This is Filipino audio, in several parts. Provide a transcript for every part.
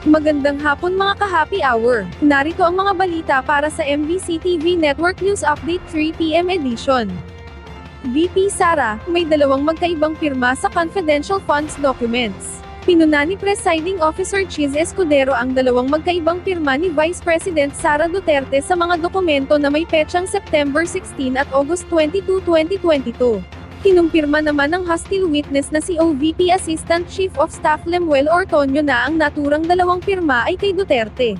Magandang hapon mga ka-happy hour. Narito ang mga balita para sa MBC TV Network News Update 3 PM edition. VP Sara, may dalawang magkaibang pirma sa confidential funds documents. Pinuna ni Presiding Officer Chiz Escudero ang dalawang magkaibang pirma ni Vice President Sara Duterte sa mga dokumento na may petsang September 16 at August 22, 2022. Kinumpirma naman ng hostile witness na si OVP Assistant Chief of Staff Lemuel Ortonio na ang naturang dalawang pirma ay kay Duterte.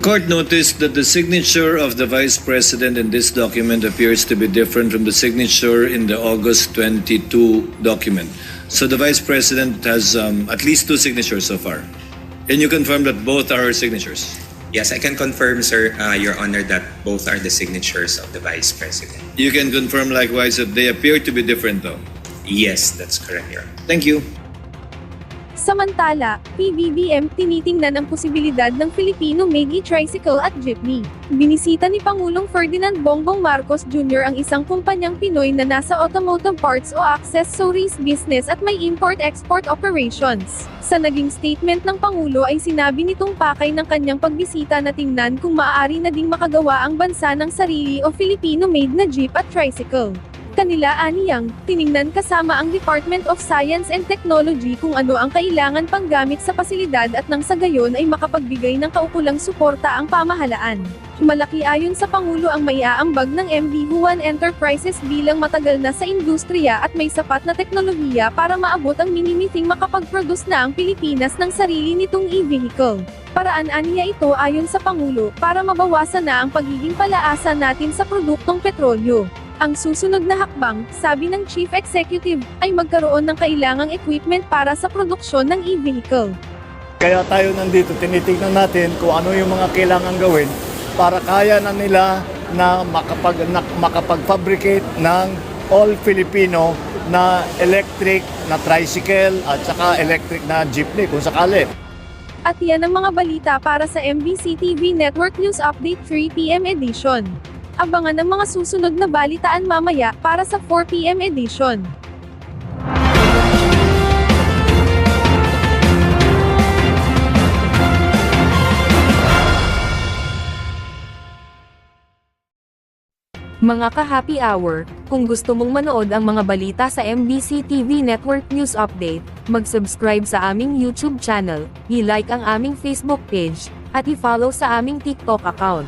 Court noticed that the signature of the Vice President in this document appears to be different from the signature in the August 22 document. So the Vice President has at least two signatures so far. Can you confirm that both are her signatures? Yes, I can confirm, sir, Your Honor, that both are the signatures of the Vice President. You can confirm likewise that they appear to be different though. Yes, that's correct, Your Honor. Thank you. Samantala, PBBM tinitingnan ang posibilidad ng Filipino-made e-tricycle at jeepney. Binisita ni Pangulong Ferdinand Bongbong Marcos Jr. ang isang kumpanyang Pinoy na nasa automotive parts o accessories business at may import-export operations. Sa naging statement ng Pangulo ay sinabi nitong pakay ng kanyang pagbisita na tingnan kung maaari na ding makagawa ang bansa ng sarili o Filipino-made na jeep at tricycle. Kanila aniyang, tiningnan kasama ang Department of Science and Technology kung ano ang kailangan panggamit sa pasilidad at nang sa gayon ay makapagbigay ng kaukulang suporta ang pamahalaan. Malaki ayon sa Pangulo ang maiaambag ng MD Juan Enterprises bilang matagal na sa industriya at may sapat na teknolohiya para maabot ang minimiting makapag-produce na ang Pilipinas ng sarili nitong e-vehicle. Paraan aniya ito ayon sa Pangulo para mabawasan na ang pagiging palaasa natin sa produktong petrolyo. Ang susunod na hakbang, sabi ng Chief Executive, ay magkaroon ng kailangang equipment para sa produksyon ng e-vehicle. Kaya tayo nandito, tinitignan natin kung ano yung mga kailangan gawin para kaya na nila na makapag-fabricate ng all Filipino na electric na tricycle at saka electric na jeepney kung sakali. At yan ang mga balita para sa MBC TV Network News Update 3 PM edition. Abangan ang mga susunod na balitaan mamaya para sa 4 PM edition. Mga ka-happy hour, kung gusto mong manood ang mga balita sa MBC TV Network News Update, mag-subscribe sa aming YouTube channel, i-like ang aming Facebook page, at i-follow sa aming TikTok account.